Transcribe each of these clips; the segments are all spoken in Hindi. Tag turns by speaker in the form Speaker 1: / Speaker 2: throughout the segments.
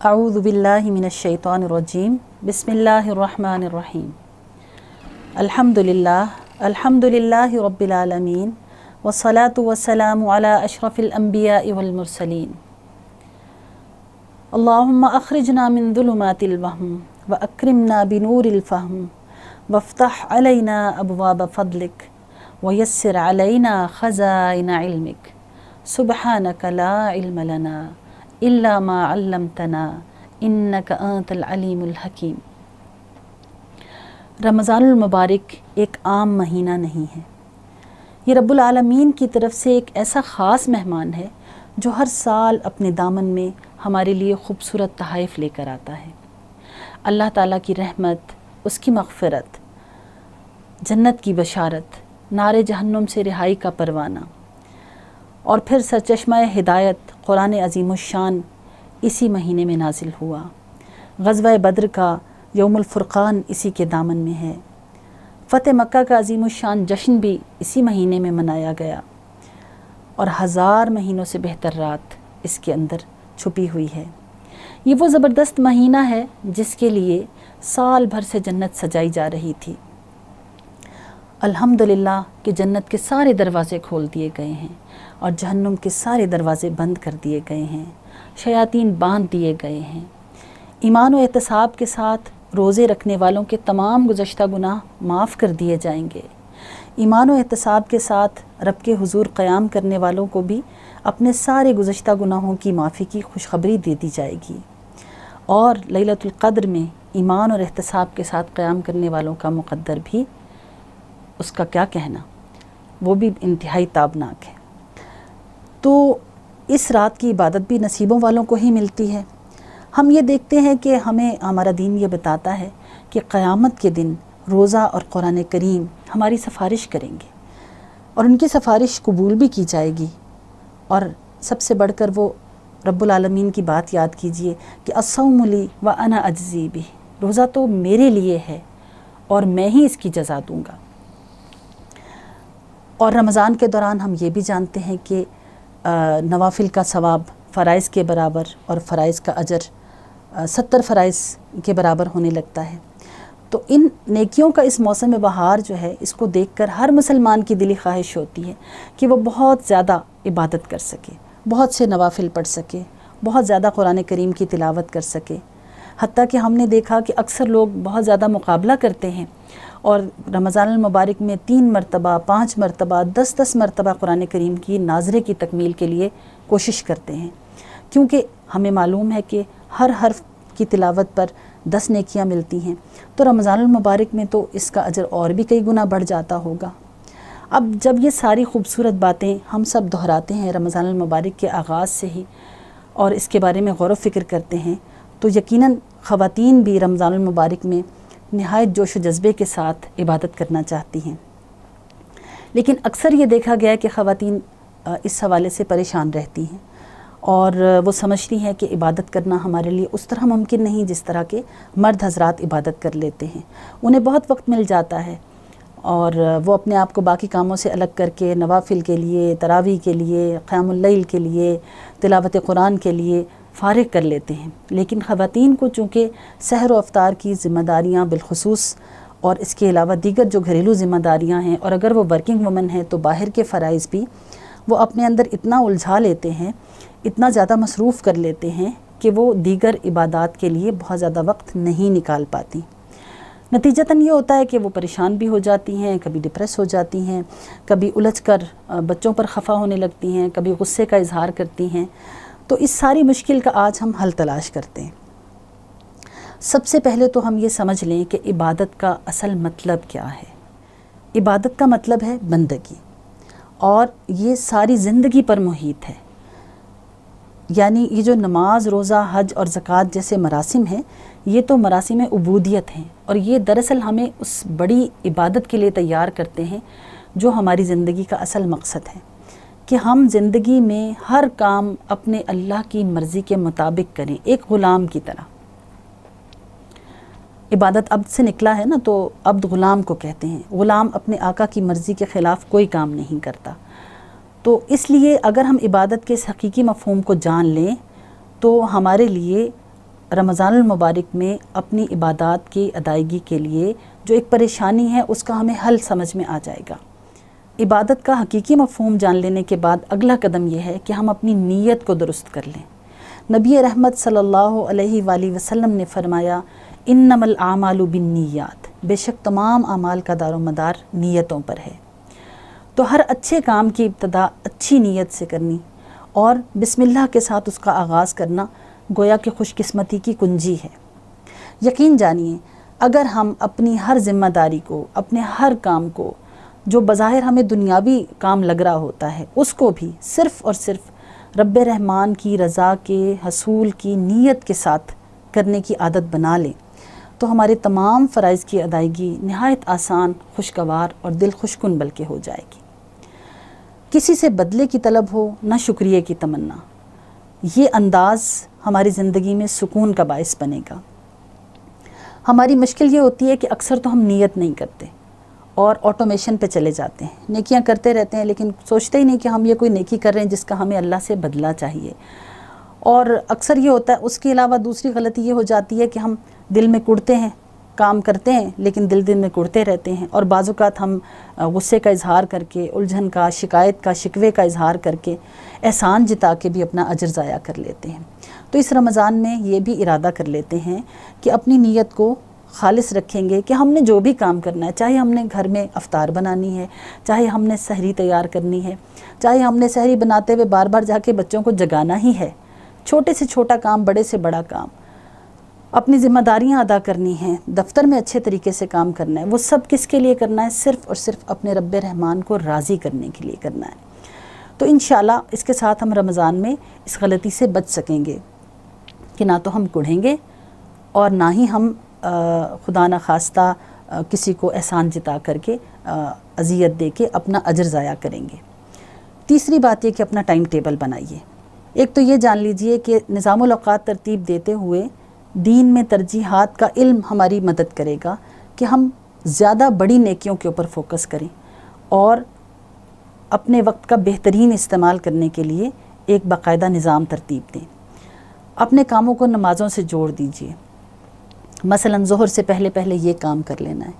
Speaker 1: अऊज़ु बिल्लाहि मिनश्शैतानिर्रजीम बिस्मिल्लाहिर्रहमानिर्रहीम। अल्हम्दुलिल्लाहि रब्बिल आलमीन वस्सलातु वस्सलामु अला अशरफिल अंबियाइ वल मुरसलीन। अल्लाहुम्मा अखरिजना मिन ज़ुलुमातिल वहम व अक्रिमना बिनूरिल फ़हम वफ्तह अलैना अबवाब फ़ज़लिक व यस्सिर अलैना ख़ज़ाइना इल्मिक सुब्हानक ला इल्म लना इल्ला मा अल्लमतना इन्नका अंतल अलीमुल हकीम। रमज़ानुल मुबारक एक आम महीना नहीं है। ये रब्बुल आलमीन की तरफ से एक ऐसा ख़ास मेहमान है जो हर साल अपने दामन में हमारे लिए ख़ूबसूरत तहाइफ़ लेकर आता है। अल्लाह ताला की रहमत, उसकी मग़फ़िरत, जन्नत की बशारत, नारे जहन्नुम से रिहाई का परवाना और फिर सरचश्मा हिदायत कुरान अज़ीमुश्शान इसी महीने में नाजिल हुआ। ग़ज़वा बद्र का यौमुल फ़ुरक़ान इसी के दामन में है। फ़तेह मक्का का अज़ीमुश्शान जश्न भी इसी महीने में मनाया गया और हज़ार महीनों से बेहतर रात इसके अंदर छुपी हुई है। ये वो ज़बरदस्त महीना है जिसके लिए साल भर से जन्नत सजाई जा रही थी। अल्हम्दुलिल्लाह कि जन्नत के सारे दरवाज़े खोल दिए गए हैं और जहन्नुम के सारे दरवाज़े बंद कर दिए गए हैं, शयातीन बांध दिए गए हैं। ईमान व एहतिसाब के साथ रोज़े रखने वालों के तमाम गुज़श्ता गुनाह माफ़ कर दिए जाएंगे। ईमान व एहतिसाब के साथ रब के हुज़ूर क़याम करने वालों को भी अपने सारे गुज़श्ता गुनाहों की माफ़ी की खुशखबरी दे दी जाएगी। और लैलतुल क़द्र में ईमान और एहतिसाब के साथ क़याम करने वालों का मुक़द्दर भी, उसका क्या कहना, वो भी इंतहाई ताबनाक है। तो इस रात की इबादत भी नसीबों वालों को ही मिलती है। हम ये देखते हैं कि हमें हमारा दीन ये बताता है कि क़यामत के दिन रोज़ा और कुरान करीम हमारी सिफारिश करेंगे और उनकी सिफारिश कबूल भी की जाएगी। और सबसे बढ़कर वो रब्बुल आलमीन की बात याद कीजिए कि अस्सौमु ली व अना अज्ज़ी बिह, रोज़ा तो मेरे लिए है और मैं ही इसकी जज़ा दूँगा। और रमज़ान के दौरान हम ये भी जानते हैं कि नवाफिल का सवाब फ़राइज़ के बराबर और फ़राइज़ का अजर 70 फ़राइज़ के बराबर होने लगता है। तो इन नेकियों का इस मौसम बहार जो है, इसको देखकर हर मुसलमान की दिली ख्वाहिश होती है कि वो बहुत ज़्यादा इबादत कर सके, बहुत से नवाफिल पढ़ सके, बहुत ज़्यादा कुरान करीम की तिलावत कर सके। हत्ता कि हमने देखा कि अक्सर लोग बहुत ज़्यादा मुकाबला करते हैं और रमज़ानुल मुबारक में 3 मरतबा, 5 मरतबा, 10-10 मरतबा कुरान करीम की नाज़रे की तकमील के लिए कोशिश करते हैं, क्योंकि हमें मालूम है कि हर हर्फ की तिलावत पर 10 नेकियां मिलती हैं। तो रमज़ानुल मुबारक में तो इसका अजर और भी कई गुना बढ़ जाता होगा। अब जब ये सारी ख़ूबसूरत बातें हम सब दोहराते हैं रमज़ानुल मुबारक के आगाज़ से ही और इसके बारे में गौर व फ़िक्र करते हैं, तो यकीनन ख़वातीन भी रमज़ानुल मुबारक में नहायत जोश व जज्बे के साथ इबादत करना चाहती हैं। लेकिन अक्सर ये देखा गया है कि ख़वातीन इस हवाले से परेशान रहती हैं और वो समझती हैं कि इबादत करना हमारे लिए उस तरह मुमकिन नहीं जिस तरह के मर्द हज़रात इबादत कर लेते हैं। उन्हें बहुत वक्त मिल जाता है और वो अपने आप को बाकी कामों से अलग करके नवाफिल के लिए, तरावी के लिए, क़यामुल लैल के लिए, तिलावत कुरान के लिए फ़ारिग कर लेते हैं। लेकिन ख़वातीन को चूँकि सहर व अफ्तार की ज़िम्मेदारियाँ बिलख़ुसूस और इसके अलावा दीगर जो घरेलू ज़िम्मेदारियाँ हैं, और अगर वो वर्किंग वुमन हैं तो बाहर के फ़राइज़ भी वो अपने अंदर इतना उलझा लेते हैं, इतना ज़्यादा मसरूफ़ कर लेते हैं कि वो दीगर इबादात के लिए बहुत ज़्यादा वक्त नहीं निकाल पाती। नतीजतन ये होता है कि वो परेशान भी हो जाती हैं, कभी डिप्रेस हो जाती हैं, कभी उलझ कर बच्चों पर खफा होने लगती हैं, कभी गुस्से का इजहार करती हैं। तो इस सारी मुश्किल का आज हम हल तलाश करते हैं। सबसे पहले तो हम ये समझ लें कि इबादत का असल मतलब क्या है। इबादत का मतलब है बंदगी, और ये सारी ज़िंदगी पर मुहित है। यानी ये जो नमाज, रोज़ा, हज और ज़कात जैसे मरासिम हैं, ये तो मरासिम उबूदियत हैं और ये दरअसल हमें उस बड़ी इबादत के लिए तैयार करते हैं जो हमारी ज़िंदगी का असल मकसद है, कि हम ज़िंदगी में हर काम अपने अल्लाह की मर्ज़ी के मुताबिक करें, एक ग़ुलाम की तरह। इबादत अब्द से निकला है ना, तो अब्द ग़ुलाम को कहते हैं। ग़ुलाम अपने आका की मर्ज़ी के ख़िलाफ़ कोई काम नहीं करता। तो इसलिए अगर हम इबादत के इस हकीकी मफ़हूम को जान लें तो हमारे लिए रमज़ानुल मुबारक में अपनी इबादत की अदायगी के लिए जो एक परेशानी है उसका हमें हल समझ में आ जाएगा। इबादत का हकीकी मफ़हूम जान लेने के बाद अगला कदम यह है कि हम अपनी नीयत को दुरुस्त कर लें। नबी रहमत सल्लल्लाहु अलैहि वसल्लम ने फरमाया, इन्नमल आमालु बिन्नियात, बेशक तमाम आमाल का दारोमदार नीयतों पर है। तो हर अच्छे काम की इब्तदा अच्छी नीयत से करनी और बिस्मिल्लाह के साथ उसका आगाज़ करना गोया कि खुशकिस्मती की कुंजी है। यकीन जानिए, अगर हम अपनी हर ज़िम्मेदारी को, अपने हर काम को, जो बज़ाहिर हमें दुनियावी काम लग रहा होता है, उसको भी सिर्फ़ और सिर्फ रब्बे रहमान की रज़ा के हसूल की नीयत के साथ करने की आदत बना लें तो हमारे तमाम फ़राइज़ की अदायगी नहायत आसान, खुशगवार और दिल खुशकुन बल्कि हो जाएगी। किसी से बदले की तलब हो, ना शुक्रिया की तमन्ना, ये अंदाज़ हमारी ज़िंदगी में सुकून का बायस बनेगा। हमारी मुश्किल ये होती है कि अक्सर तो हम नीयत नहीं करते और ऑटोमेशन पे चले जाते हैं, नेकियां करते रहते हैं, लेकिन सोचते ही नहीं कि हम ये कोई नेकी कर रहे हैं जिसका हमें अल्लाह से बदला चाहिए। और अक्सर ये होता है, उसके अलावा दूसरी गलती ये हो जाती है कि हम दिल में कुढ़ते हैं, काम करते हैं लेकिन दिल में कुढ़ते रहते हैं, और बाज़ औक़ात हम गुस्से का इजहार करके, उलझन का, शिकायत का, शिकवे का इजहार करके, एहसान जिता के भी अपना अजर ज़ाया कर लेते हैं। तो इस रमज़ान में ये भी इरादा कर लेते हैं कि अपनी नीयत को खालिस रखेंगे कि हमने जो भी काम करना है, चाहे हमने घर में अफ्तार बनानी है, चाहे हमने सहरी तैयार करनी है, चाहे हमने सहरी बनाते हुए बार बार जाके बच्चों को जगाना ही है, छोटे से छोटा काम, बड़े से बड़ा काम, अपनी ज़िम्मेदारियां अदा करनी हैं, दफ्तर में अच्छे तरीके से काम करना है, वो सब किसके लिए करना है? सिर्फ़ और सिर्फ अपने रब्बे रहमान को राज़ी करने के लिए करना है। तो इंशाल्लाह इसके साथ हम रमज़ान में इस गलती से बच सकेंगे कि ना तो हम कुढ़ेंगे और ना ही हम खुदा न खास्ता किसी को एहसान जिता करके अज़ियत दे के अपना अजर ज़ाया करेंगे। तीसरी बात ये कि अपना टाइम टेबल बनाइए। एक तो ये जान लीजिए कि निज़ामुल औक़ात तरतीब देते हुए दीन में तरजीहात का इल्म हमारी मदद करेगा कि हम ज़्यादा बड़ी नेकियों के ऊपर फोकस करें और अपने वक्त का बेहतरीन इस्तेमाल करने के लिए एक बाकायदा निज़ाम तरतीब दें। अपने कामों को नमाज़ों से जोड़ दीजिए। मसलन ज़ोहर से पहले पहले ये काम कर लेना है,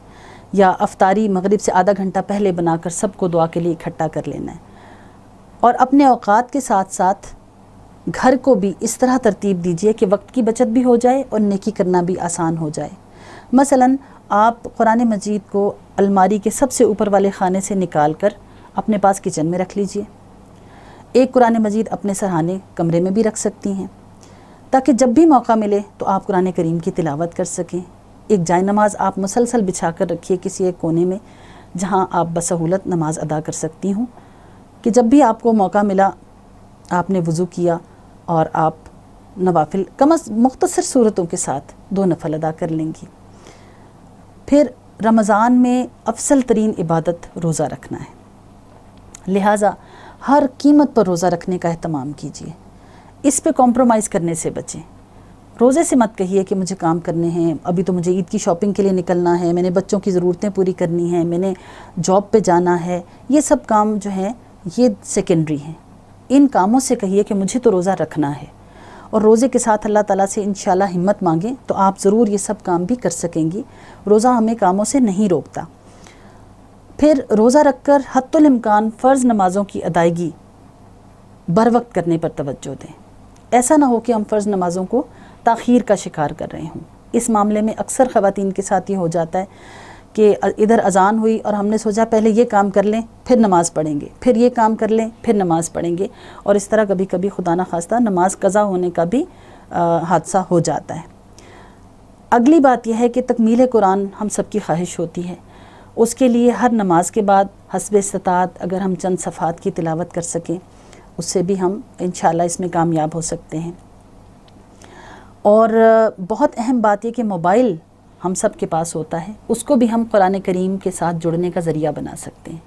Speaker 1: या अफ्तारी मगरिब से आधा घंटा पहले बनाकर सबको दुआ के लिए इकट्ठा कर लेना है। और अपने औक़ात के साथ साथ घर को भी इस तरह तरतीब दीजिए कि वक्त की बचत भी हो जाए और नेकी करना भी आसान हो जाए। मसलन आप कुरान मजीद को अलमारी के सबसे ऊपर वाले खाने से निकाल कर अपने पास किचन में रख लीजिए। एक कुरान मजीद अपने सरहाने कमरे में भी रख सकती हैं ताकि जब भी मौका मिले तो आप कुरान करीम की तिलावत कर सकें। एक जाय नमाज आप मुसलसल बिछा कर रखिए किसी एक कोने में जहां आप बसहूलत नमाज अदा कर सकती हूँ, कि जब भी आपको मौका मिला आपने वज़ू किया और आप नवाफिल मुख्तसर सूरतों के साथ 2 नफल अदा कर लेंगी। फिर रमज़ान में अफसल तरीन इबादत रोज़ा रखना है, लिहाजा हर कीमत पर रोज़ा रखने का एहतमाम कीजिए। इस पे कॉम्प्रोमाइज़ करने से बचें। रोज़े से मत कहिए कि मुझे काम करने हैं, अभी तो मुझे ईद की शॉपिंग के लिए निकलना है, मैंने बच्चों की ज़रूरतें पूरी करनी है, मैंने जॉब पे जाना है। ये सब काम जो हैं ये सेकेंडरी हैं। इन कामों से कहिए कि मुझे तो रोज़ा रखना है, और रोज़े के साथ अल्लाह ताला से इंशाल्लाह हिम्मत मांगें तो आप ज़रूर ये सब काम भी कर सकेंगी। रोज़ा हमें कामों से नहीं रोकता। फिर रोज़ा रखकर हत्तुल इम्कान फ़र्ज़ नमाज़ों की अदायगी बर वक्त करने पर तवज्जो दें। ऐसा ना हो कि हम फ़र्ज़ नमाज़ों को ताख़ीर का शिकार कर रहे हों। इस मामले में अक्सर ख़वातीन के साथ ये हो जाता है कि इधर अज़ान हुई और हमने सोचा पहले ये काम कर लें फिर नमाज़ पढ़ेंगे, फिर ये काम कर लें फिर नमाज़ पढ़ेंगे, और इस तरह कभी कभी खुदा न खास्ता नमाज कज़ा होने का भी हादसा हो जाता है। अगली बात यह है कि तकमील कुरान हम सब की ख्वाहिश होती है। उसके लिए हर नमाज के बाद हस्ब इस्तात अगर हम चंद सफ़ात की तिलावत कर सकें, उससे भी हम इंशाल्लाह इसमें कामयाब हो सकते हैं। और बहुत अहम बात यह कि मोबाइल हम सब के पास होता है, उसको भी हम कुरान करीम के साथ जुड़ने का ज़रिया बना सकते हैं।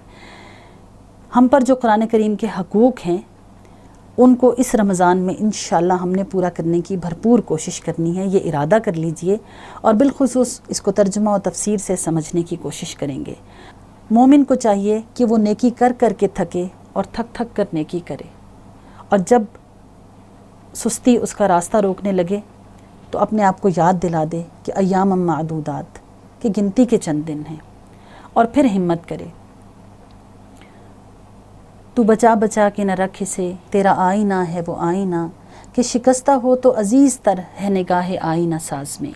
Speaker 1: हम पर जो कुरान करीम के हकूक़ हैं उनको इस रमज़ान में इंशाल्लाह हमने पूरा करने की भरपूर कोशिश करनी है। ये इरादा कर लीजिए और बिलखुसूस इसको तर्जुमा और तफसीर से समझने की कोशिश करेंगे। मोमिन को चाहिए कि वो नेकी कर कर के थके और थक थक कर नेकी करे, और जब सुस्ती उसका रास्ता रोकने लगे तो अपने आप को याद दिला दे कि अय्याम मादूदात, कि गिनती के चंद दिन हैं, और फिर हिम्मत करे। तू बचा बचा के न रख इसे, तेरा आईना है वो आईना, कि शिकस्ता हो तो अज़ीज़ तर है निगाह आईना साज में।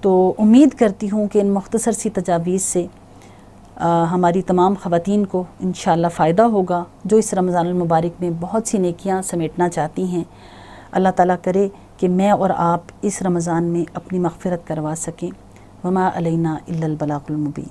Speaker 1: तो उम्मीद करती हूँ कि इन मुख्तसर सी तजावीज़ से हमारी तमाम ख़वातीन को इंशाअल्लाह फ़ायदा होगा, जो इस रमज़ानुल मुबारक में बहुत सी नेकियां समेटना चाहती हैं। अल्लाह ताला करे कि मैं और आप इस रमज़ान में अपनी मग़फ़िरत करवा सकें। वमा अलैना इल्लल बलागुल मुबीन।